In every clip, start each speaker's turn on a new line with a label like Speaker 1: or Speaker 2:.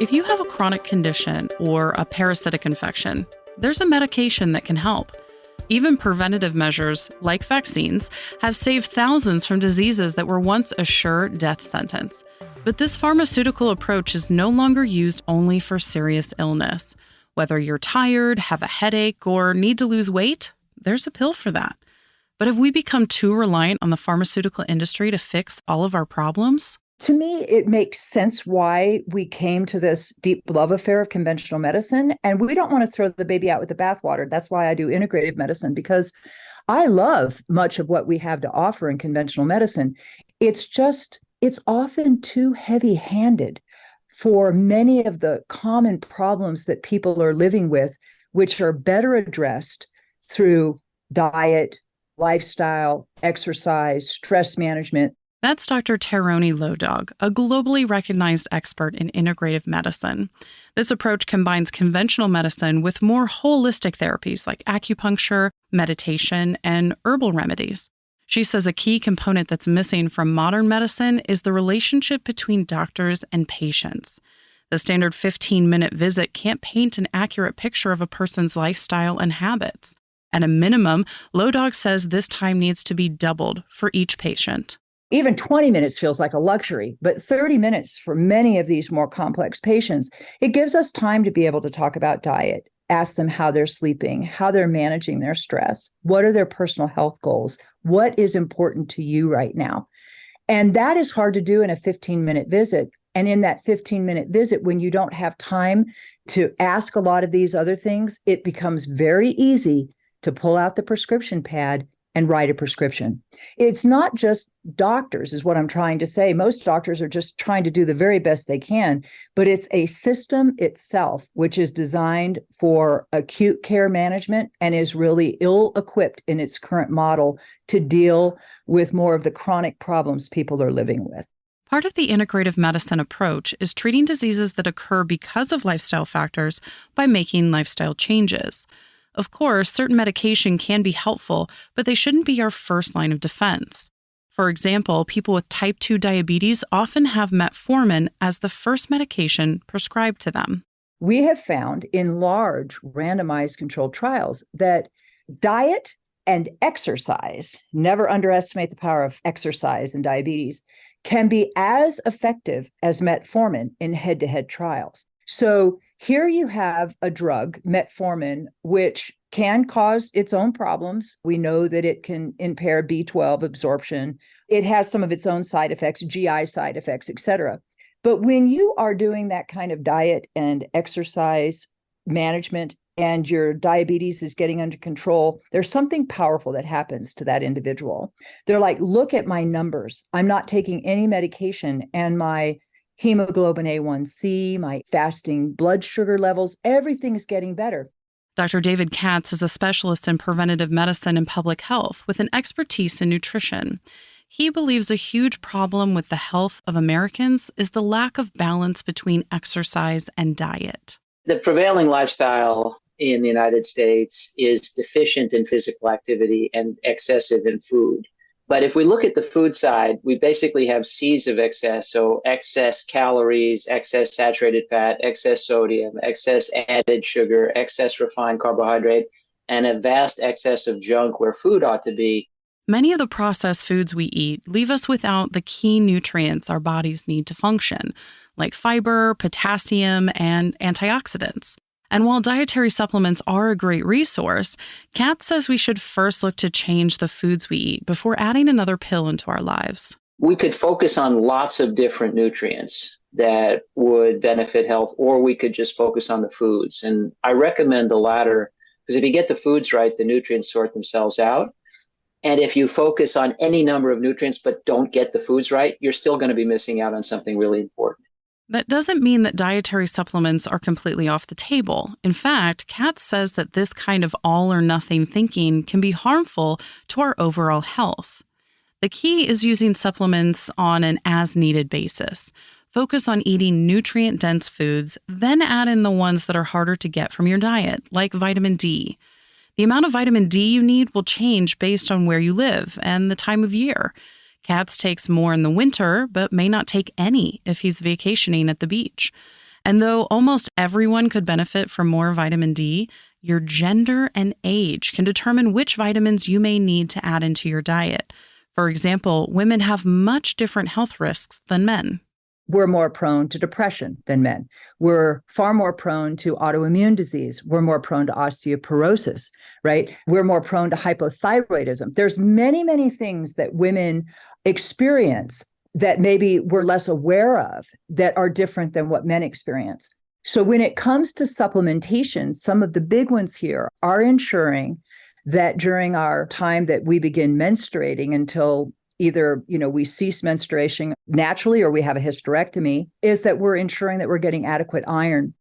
Speaker 1: If you have a chronic condition or a parasitic infection, there's a medication that can help. Even preventative measures, like vaccines, have saved thousands from diseases that were once a sure death sentence. But this pharmaceutical approach is no longer used only for serious illness. Whether you're tired, have a headache, or need to lose weight, there's a pill for that. But have we become too reliant on the pharmaceutical industry to fix all of our problems?
Speaker 2: To me, it makes sense why we came to this deep love affair of conventional medicine. And we don't want to throw the baby out with the bathwater. That's why I do integrative medicine, because I love much of what we have to offer in conventional medicine. It's often too heavy-handed for many of the common problems that people are living with, which are better addressed through diet, lifestyle, exercise, stress management.
Speaker 1: That's Dr. Teroni Lodog, a globally recognized expert in integrative medicine. This approach combines conventional medicine with more holistic therapies like acupuncture, meditation, and herbal remedies. She says a key component that's missing from modern medicine is the relationship between doctors and patients. The standard 15-minute visit can't paint an accurate picture of a person's lifestyle and habits. At a minimum, Lodog says this time needs to be doubled for each patient.
Speaker 2: Even 20 minutes feels like a luxury, but 30 minutes for many of these more complex patients, it gives us time to be able to talk about diet, ask them how they're sleeping, how they're managing their stress, what are their personal health goals, what is important to you right now. And that is hard to do in a 15-minute visit. And in that 15-minute visit, when you don't have time to ask a lot of these other things, it becomes very easy to pull out the prescription pad and write a prescription. It's not just doctors, is what I'm trying to say. Most doctors are just trying to do the very best they can, but it's a system itself, which is designed for acute care management and is really ill-equipped in its current model to deal with more of the chronic problems people are living with.
Speaker 1: Part of the integrative medicine approach is treating diseases that occur because of lifestyle factors by making lifestyle changes. Of course, certain medication can be helpful, but they shouldn't be our first line of defense. For example, people with type 2 diabetes often have metformin as the first medication prescribed to them.
Speaker 2: We have found in large randomized controlled trials that diet and exercise, never underestimate the power of exercise in diabetes, can be as effective as metformin in head-to-head trials. So here you have a drug, metformin, which can cause its own problems. We know that it can impair B12 absorption. It has some of its own side effects, GI side effects, et cetera. But when you are doing that kind of diet and exercise management and your diabetes is getting under control, there's something powerful that happens to that individual. They're like, look at my numbers. I'm not taking any medication, and my hemoglobin A1C, my fasting blood sugar levels, everything is getting better.
Speaker 1: Dr. David Katz is a specialist in preventative medicine and public health with an expertise in nutrition. He believes a huge problem with the health of Americans is the lack of balance between exercise and diet.
Speaker 3: The prevailing lifestyle in the United States is deficient in physical activity and excessive in food. But if we look at the food side, we basically have C's of excess. So excess calories, excess saturated fat, excess sodium, excess added sugar, excess refined carbohydrate, and a vast excess of junk where food ought to be.
Speaker 1: Many of the processed foods we eat leave us without the key nutrients our bodies need to function, like fiber, potassium, and antioxidants. And while dietary supplements are a great resource, Katz says we should first look to change the foods we eat before adding another pill into our lives.
Speaker 3: We could focus on lots of different nutrients that would benefit health, or we could just focus on the foods. And I recommend the latter, because if you get the foods right, the nutrients sort themselves out. And if you focus on any number of nutrients but don't get the foods right, you're still going to be missing out on something really important.
Speaker 1: That doesn't mean that dietary supplements are completely off the table. In fact, Katz says that this kind of all-or-nothing thinking can be harmful to our overall health. The key is using supplements on an as-needed basis. Focus on eating nutrient-dense foods, then add in the ones that are harder to get from your diet, like vitamin D. The amount of vitamin D you need will change based on where you live and the time of year. Katz takes more in the winter, but may not take any if he's vacationing at the beach. And though almost everyone could benefit from more vitamin D, your gender and age can determine which vitamins you may need to add into your diet. For example, women have much different health risks than men.
Speaker 2: We're more prone to depression than men. We're far more prone to autoimmune disease. We're more prone to osteoporosis, right? We're more prone to hypothyroidism. There's many, many things that women experience that maybe we're less aware of that are different than what men experience. So when it comes to supplementation, some of the big ones here are ensuring that during our time that we begin menstruating until either, we cease menstruation naturally or we have a hysterectomy, is that we're ensuring that we're getting adequate iron.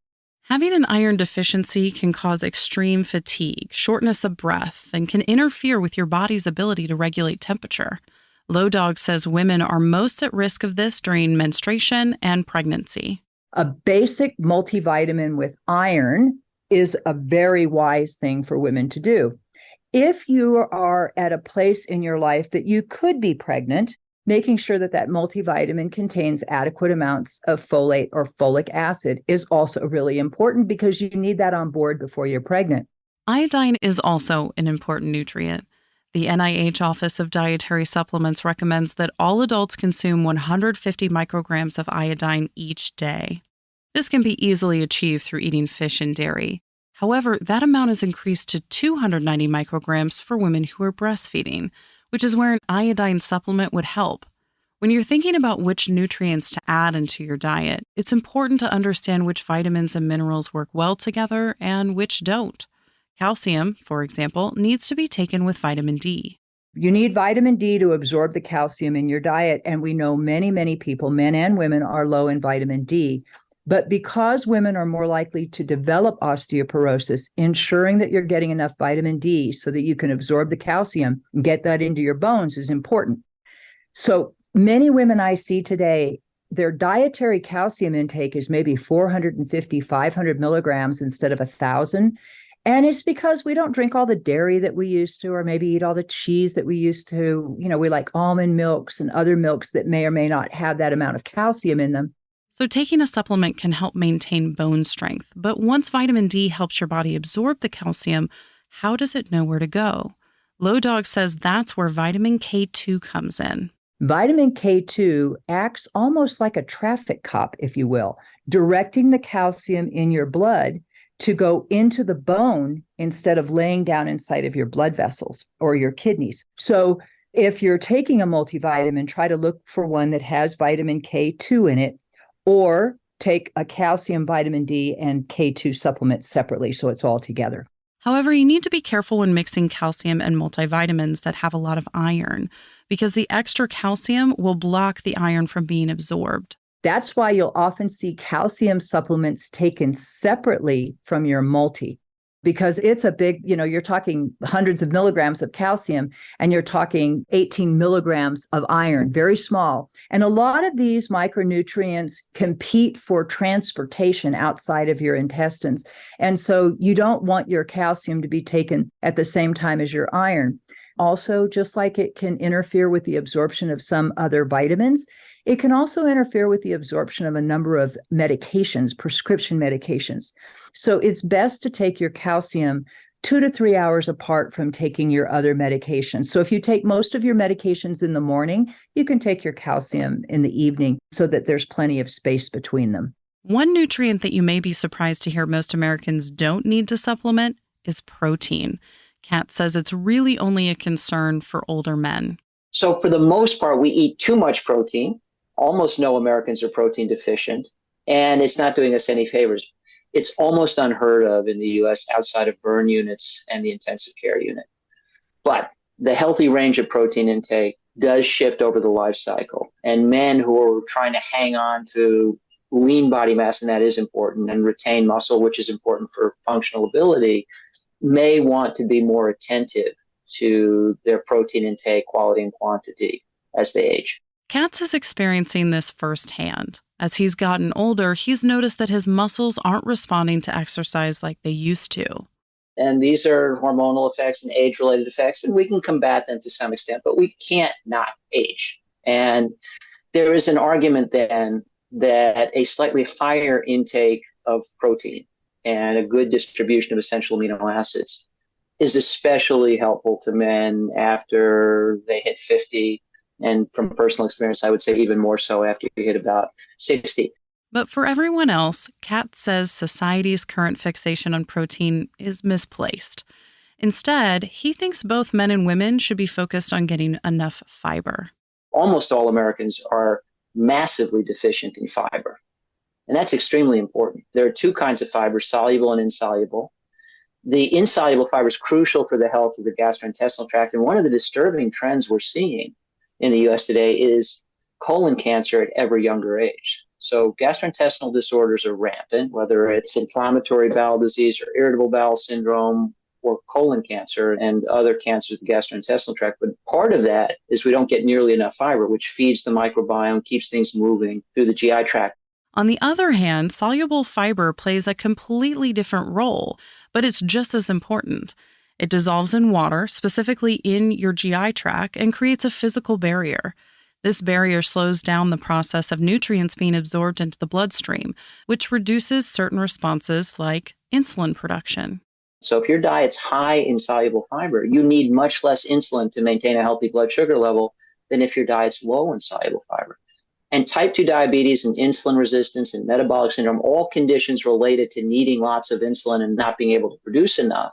Speaker 1: Having an iron deficiency can cause extreme fatigue, shortness of breath, and can interfere with your body's ability to regulate temperature. Low Dog says women are most at risk of this during menstruation and pregnancy.
Speaker 2: A basic multivitamin with iron is a very wise thing for women to do. If you are at a place in your life that you could be pregnant, making sure that that multivitamin contains adequate amounts of folate or folic acid is also really important because you need that on board before you're pregnant.
Speaker 1: Iodine is also an important nutrient. The NIH Office of Dietary Supplements recommends that all adults consume 150 micrograms of iodine each day. This can be easily achieved through eating fish and dairy. However, that amount is increased to 290 micrograms for women who are breastfeeding, which is where an iodine supplement would help. When you're thinking about which nutrients to add into your diet, it's important to understand which vitamins and minerals work well together and which don't. Calcium, for example, needs to be taken with vitamin D.
Speaker 2: You need vitamin D to absorb the calcium in your diet, and we know many, many people, men and women, are low in vitamin D. But because women are more likely to develop osteoporosis, ensuring that you're getting enough vitamin D so that you can absorb the calcium and get that into your bones is important. So many women I see today, their dietary calcium intake is maybe 450, 500 milligrams instead of 1,000. And it's because we don't drink all the dairy that we used to, or maybe eat all the cheese that we used to. We like almond milks and other milks that may or may not have that amount of calcium in them.
Speaker 1: So taking a supplement can help maintain bone strength, but once vitamin D helps your body absorb the calcium, how does it know where to go? Low Dog says that's where vitamin K2 comes in.
Speaker 2: Vitamin K2 acts almost like a traffic cop, if you will, directing the calcium in your blood to go into the bone instead of laying down inside of your blood vessels or your kidneys. So if you're taking a multivitamin, try to look for one that has vitamin K2 in it, or take a calcium, vitamin D, and K2 supplement separately so it's all together.
Speaker 1: However, you need to be careful when mixing calcium and multivitamins that have a lot of iron, because the extra calcium will block the iron from being absorbed.
Speaker 2: That's why you'll often see calcium supplements taken separately from your multi, because it's a big, you're talking hundreds of milligrams of calcium and you're talking 18 milligrams of iron, very small. And a lot of these micronutrients compete for transportation outside of your intestines. And so you don't want your calcium to be taken at the same time as your iron. Also, just like it can interfere with the absorption of some other vitamins, it can also interfere with the absorption of a number of medications, prescription medications. So it's best to take your calcium 2 to 3 hours apart from taking your other medications. So if you take most of your medications in the morning, you can take your calcium in the evening so that there's plenty of space between them.
Speaker 1: One nutrient that you may be surprised to hear most Americans don't need to supplement is protein. Kat says it's really only a concern for older men.
Speaker 3: So for the most part, we eat too much protein. Almost no Americans are protein deficient, and it's not doing us any favors. It's almost unheard of in the US outside of burn units and the intensive care unit. But the healthy range of protein intake does shift over the life cycle. And men who are trying to hang on to lean body mass, and that is important, and retain muscle, which is important for functional ability, may want to be more attentive to their protein intake, quality and quantity as they age.
Speaker 1: Katz is experiencing this firsthand. As he's gotten older, he's noticed that his muscles aren't responding to exercise like they used to.
Speaker 3: And these are hormonal effects and age-related effects, and we can combat them to some extent, but we can't not age. And there is an argument then that a slightly higher intake of protein and a good distribution of essential amino acids is especially helpful to men after they hit 50. And from personal experience, I would say even more so after you hit about 60.
Speaker 1: But for everyone else, Katz says society's current fixation on protein is misplaced. Instead, he thinks both men and women should be focused on getting enough fiber.
Speaker 3: Almost all Americans are massively deficient in fiber. And that's extremely important. There are two kinds of fiber, soluble and insoluble. The insoluble fiber is crucial for the health of the gastrointestinal tract. And one of the disturbing trends we're seeing in the US today is colon cancer at ever younger age. So gastrointestinal disorders are rampant, whether it's inflammatory bowel disease or irritable bowel syndrome or colon cancer and other cancers of the gastrointestinal tract. But part of that is we don't get nearly enough fiber, which feeds the microbiome, keeps things moving through the GI tract.
Speaker 1: On the other hand, soluble fiber plays a completely different role, but it's just as important. It dissolves in water, specifically in your GI tract, and creates a physical barrier. This barrier slows down the process of nutrients being absorbed into the bloodstream, which reduces certain responses like insulin production.
Speaker 3: So if your diet's high in soluble fiber, you need much less insulin to maintain a healthy blood sugar level than if your diet's low in soluble fiber. And type 2 diabetes and insulin resistance and metabolic syndrome, all conditions related to needing lots of insulin and not being able to produce enough,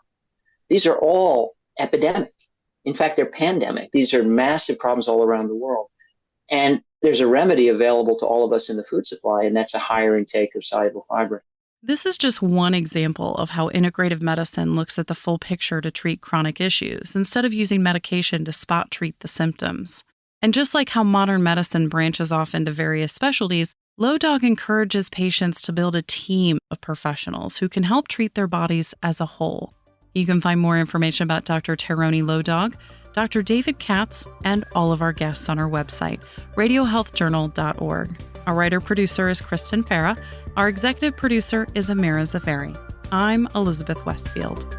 Speaker 3: these are all epidemic. In fact, they're pandemic. These are massive problems all around the world. And there's a remedy available to all of us in the food supply, and that's a higher intake of soluble fiber.
Speaker 1: This is just one example of how integrative medicine looks at the full picture to treat chronic issues instead of using medication to spot treat the symptoms. And just like how modern medicine branches off into various specialties, Low Dog encourages patients to build a team of professionals who can help treat their bodies as a whole. You can find more information about Dr. Teroni Low Dog, Dr. David Katz, and all of our guests on our website, radiohealthjournal.org. Our writer-producer is Kristen Farah. Our executive producer is Amira Zafari. I'm Elizabeth Westfield.